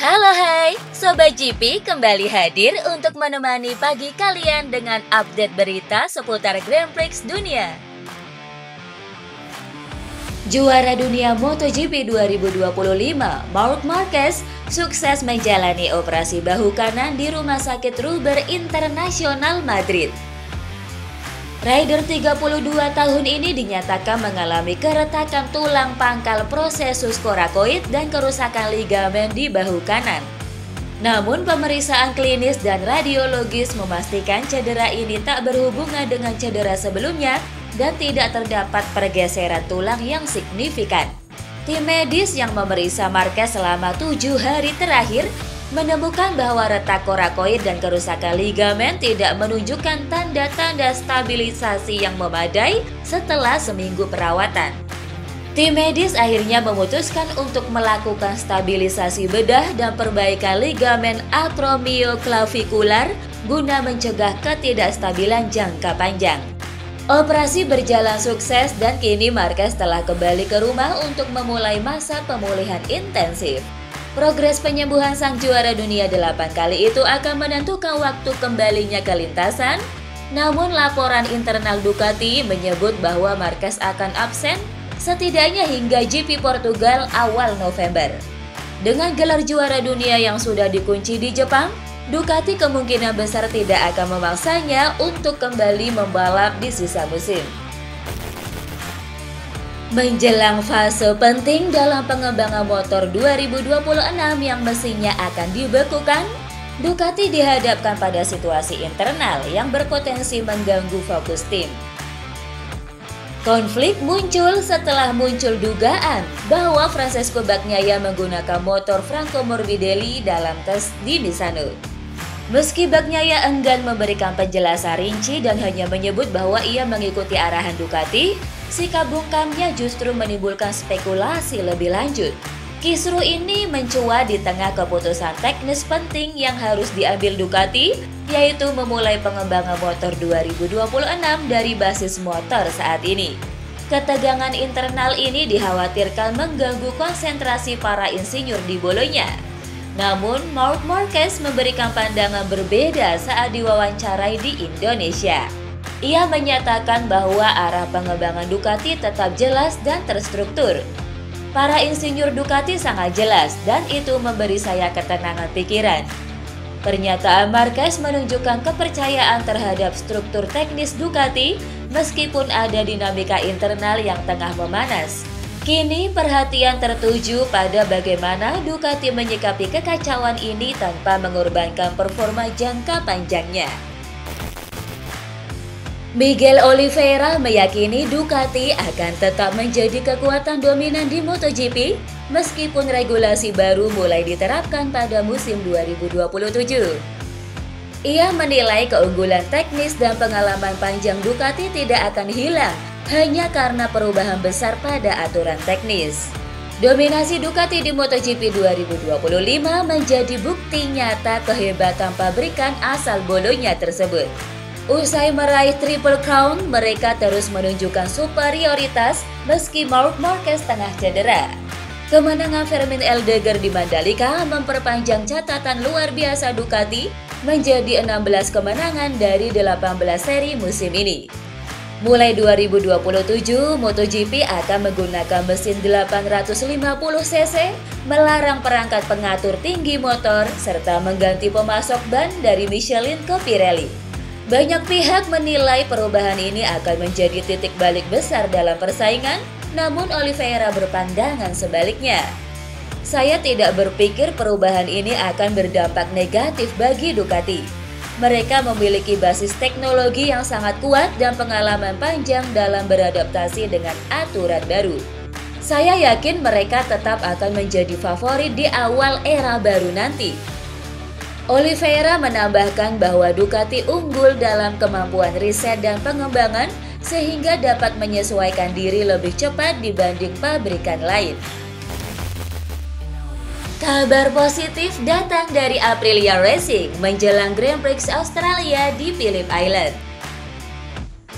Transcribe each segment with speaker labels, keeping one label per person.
Speaker 1: Halo hai, Sobat GP kembali hadir untuk menemani pagi kalian dengan update berita seputar Grand Prix dunia. Juara dunia MotoGP 2025, Marc Marquez, sukses menjalani operasi bahu kanan di Rumah Sakit Ruber Internasional Madrid. Rider 32 tahun ini dinyatakan mengalami keretakan tulang pangkal prosesus korakoid dan kerusakan ligamen di bahu kanan. Namun pemeriksaan klinis dan radiologis memastikan cedera ini tak berhubungan dengan cedera sebelumnya dan tidak terdapat pergeseran tulang yang signifikan. Tim medis yang memeriksa Marquez selama 7 hari terakhir menemukan bahwa retak korakoid dan kerusakan ligamen tidak menunjukkan tanda-tanda stabilisasi yang memadai setelah seminggu perawatan. Tim medis akhirnya memutuskan untuk melakukan stabilisasi bedah dan perbaikan ligamen atromyoclavicular guna mencegah ketidakstabilan jangka panjang. Operasi berjalan sukses dan kini Marquez telah kembali ke rumah untuk memulai masa pemulihan intensif. Progres penyembuhan sang juara dunia 8 kali itu akan menentukan waktu kembalinya ke lintasan. Namun laporan internal Ducati menyebut bahwa Marquez akan absen setidaknya hingga GP Portugal awal November. Dengan gelar juara dunia yang sudah dikunci di Jepang, Ducati kemungkinan besar tidak akan memaksanya untuk kembali membalap di sisa musim. Menjelang fase penting dalam pengembangan motor 2026 yang mesinnya akan dibekukan, Ducati dihadapkan pada situasi internal yang berpotensi mengganggu fokus tim. Konflik muncul setelah muncul dugaan bahwa Francesco Bagnaia menggunakan motor Franco Morbidelli dalam tes di Misano. Meski Bagnaia enggan memberikan penjelasan rinci dan hanya menyebut bahwa ia mengikuti arahan Ducati, sikap bungkamnya justru menimbulkan spekulasi lebih lanjut. Kisru ini mencuat di tengah keputusan teknis penting yang harus diambil Ducati, yaitu memulai pengembangan motor 2026 dari basis motor saat ini. Ketegangan internal ini dikhawatirkan mengganggu konsentrasi para insinyur di Bologna. Namun, Marc Marquez memberikan pandangan berbeda saat diwawancarai di Indonesia. Ia menyatakan bahwa arah pengembangan Ducati tetap jelas dan terstruktur. Para insinyur Ducati sangat jelas dan itu memberi saya ketenangan pikiran. Pernyataan Marquez menunjukkan kepercayaan terhadap struktur teknis Ducati meskipun ada dinamika internal yang tengah memanas. Kini perhatian tertuju pada bagaimana Ducati menyikapi kekacauan ini tanpa mengorbankan performa jangka panjangnya. Miguel Oliveira meyakini Ducati akan tetap menjadi kekuatan dominan di MotoGP meskipun regulasi baru mulai diterapkan pada musim 2027. Ia menilai keunggulan teknis dan pengalaman panjang Ducati tidak akan hilang hanya karena perubahan besar pada aturan teknis. Dominasi Ducati di MotoGP 2025 menjadi bukti nyata kehebatan pabrikan asal Bologna tersebut. Usai meraih Triple Crown, mereka terus menunjukkan superioritas meski Marc Marquez tengah cedera. Kemenangan Fermin Aldeguer di Mandalika memperpanjang catatan luar biasa Ducati menjadi 16 kemenangan dari 18 seri musim ini. Mulai 2027, MotoGP akan menggunakan mesin 850cc, melarang perangkat pengatur tinggi motor, serta mengganti pemasok ban dari Michelin ke Pirelli. Banyak pihak menilai perubahan ini akan menjadi titik balik besar dalam persaingan, namun Oliveira berpandangan sebaliknya. Saya tidak berpikir perubahan ini akan berdampak negatif bagi Ducati. Mereka memiliki basis teknologi yang sangat kuat dan pengalaman panjang dalam beradaptasi dengan aturan baru. Saya yakin mereka tetap akan menjadi favorit di awal era baru nanti. Oliveira menambahkan bahwa Ducati unggul dalam kemampuan riset dan pengembangan sehingga dapat menyesuaikan diri lebih cepat dibanding pabrikan lain. Kabar positif datang dari Aprilia Racing menjelang Grand Prix Australia di Phillip Island.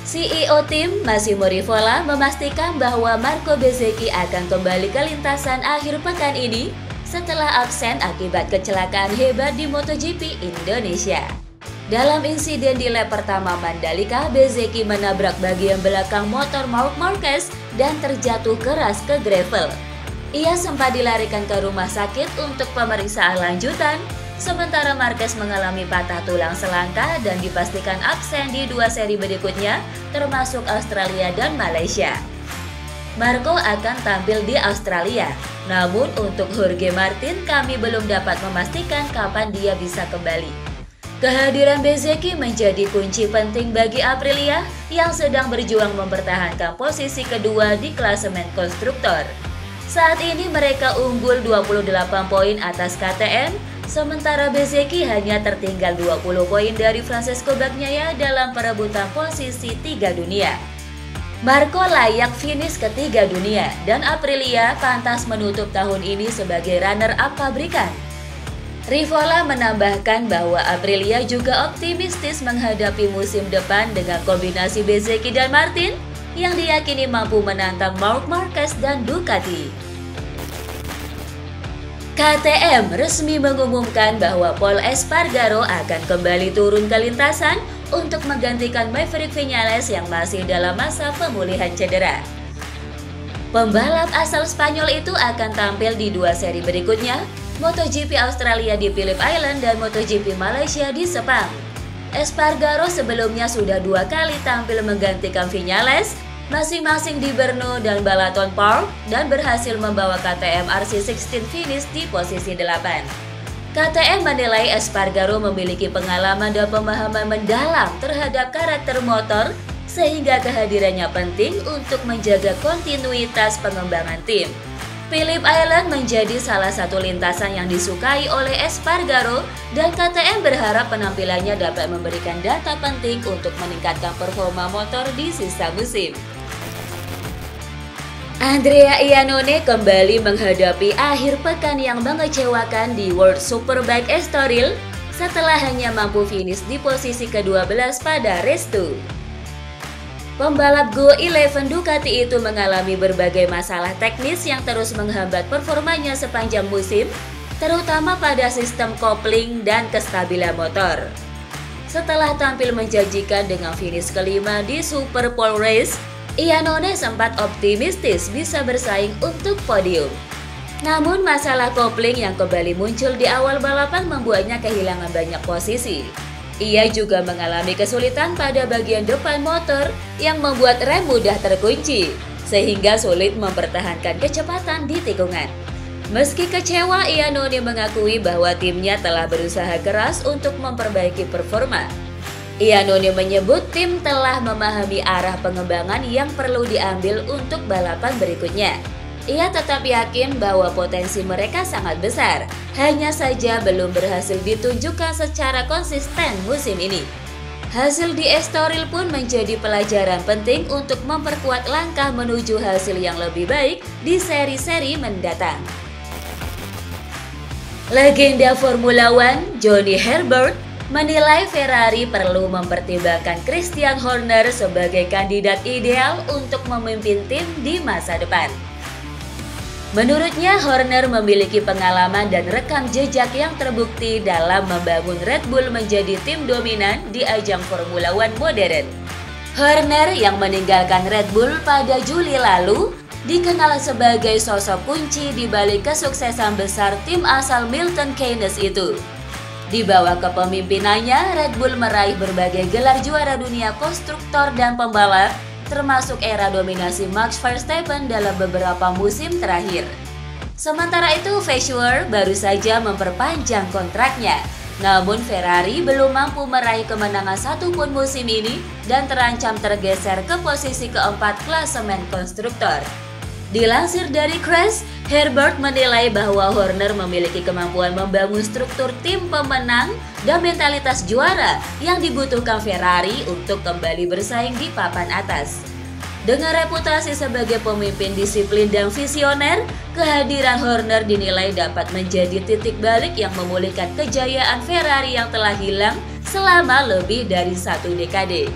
Speaker 1: CEO tim Massimo Rivola memastikan bahwa Marco Bezzecchi akan kembali ke lintasan akhir pekan ini setelah absen akibat kecelakaan hebat di MotoGP Indonesia. Dalam insiden di lap pertama Mandalika, Bezzecchi menabrak bagian belakang motor Marc Marquez dan terjatuh keras ke gravel. Ia sempat dilarikan ke rumah sakit untuk pemeriksaan lanjutan, sementara Marquez mengalami patah tulang selangkah dan dipastikan absen di 2 seri berikutnya, termasuk Australia dan Malaysia. Marco akan tampil di Australia, namun untuk Jorge Martin kami belum dapat memastikan kapan dia bisa kembali. Kehadiran Bezzecchi menjadi kunci penting bagi Aprilia yang sedang berjuang mempertahankan posisi kedua di klasemen konstruktor. Saat ini mereka unggul 28 poin atas KTM, sementara Bezzecchi hanya tertinggal 20 poin dari Francesco Bagnaia dalam perebutan posisi 3 dunia. Marco layak finish ketiga dunia dan Aprilia pantas menutup tahun ini sebagai runner-up pabrikan. Rivola menambahkan bahwa Aprilia juga optimistis menghadapi musim depan dengan kombinasi Bezzecchi dan Martin yang diyakini mampu menantang Marc Marquez dan Ducati. KTM resmi mengumumkan bahwa Pol Espargaro akan kembali turun ke lintasan untuk menggantikan Maverick Viñales yang masih dalam masa pemulihan cedera. Pembalap asal Spanyol itu akan tampil di 2 seri berikutnya, MotoGP Australia di Phillip Island dan MotoGP Malaysia di Sepang. Espargaro sebelumnya sudah 2 kali tampil menggantikan Viñales, masing-masing di Brno dan Balaton Park, dan berhasil membawa KTM RC16 finish di posisi 8. KTM menilai Espargaro memiliki pengalaman dan pemahaman mendalam terhadap karakter motor, sehingga kehadirannya penting untuk menjaga kontinuitas pengembangan tim. Phillip Island menjadi salah satu lintasan yang disukai oleh Espargaro dan KTM berharap penampilannya dapat memberikan data penting untuk meningkatkan performa motor di sisa musim. Andrea Iannone kembali menghadapi akhir pekan yang mengecewakan di World Superbike Estoril setelah hanya mampu finish di posisi ke-12 pada race 2. Pembalap Go11 Ducati itu mengalami berbagai masalah teknis yang terus menghambat performanya sepanjang musim, terutama pada sistem kopling dan kestabilan motor. Setelah tampil menjanjikan dengan finish kelima di Super Pole Race, Iannone sempat optimistis bisa bersaing untuk podium. Namun masalah kopling yang kembali muncul di awal balapan membuatnya kehilangan banyak posisi. Ia juga mengalami kesulitan pada bagian depan motor yang membuat rem mudah terkunci, sehingga sulit mempertahankan kecepatan di tikungan. Meski kecewa, Iannone mengakui bahwa timnya telah berusaha keras untuk memperbaiki performa. Iannone menyebut tim telah memahami arah pengembangan yang perlu diambil untuk balapan berikutnya. Ia tetap yakin bahwa potensi mereka sangat besar, hanya saja belum berhasil ditunjukkan secara konsisten musim ini. Hasil di Estoril pun menjadi pelajaran penting untuk memperkuat langkah menuju hasil yang lebih baik di seri-seri mendatang. Legenda Formula One Johnny Herbert menilai Ferrari perlu mempertimbangkan Christian Horner sebagai kandidat ideal untuk memimpin tim di masa depan. Menurutnya, Horner memiliki pengalaman dan rekam jejak yang terbukti dalam membangun Red Bull menjadi tim dominan di ajang Formula One modern. Horner yang meninggalkan Red Bull pada Juli lalu dikenal sebagai sosok kunci di balik kesuksesan besar tim asal Milton Keynes itu. Di bawah kepemimpinannya, Red Bull meraih berbagai gelar juara dunia konstruktor dan pembalap, termasuk era dominasi Max Verstappen dalam beberapa musim terakhir. Sementara itu, Vasseur baru saja memperpanjang kontraknya. Namun Ferrari belum mampu meraih kemenangan satupun musim ini dan terancam tergeser ke posisi keempat klasemen konstruktor. Dilansir dari Crash, Herbert menilai bahwa Horner memiliki kemampuan membangun struktur tim pemenang dan mentalitas juara yang dibutuhkan Ferrari untuk kembali bersaing di papan atas. Dengan reputasi sebagai pemimpin disiplin dan visioner, kehadiran Horner dinilai dapat menjadi titik balik yang memulihkan kejayaan Ferrari yang telah hilang selama lebih dari 1 dekade.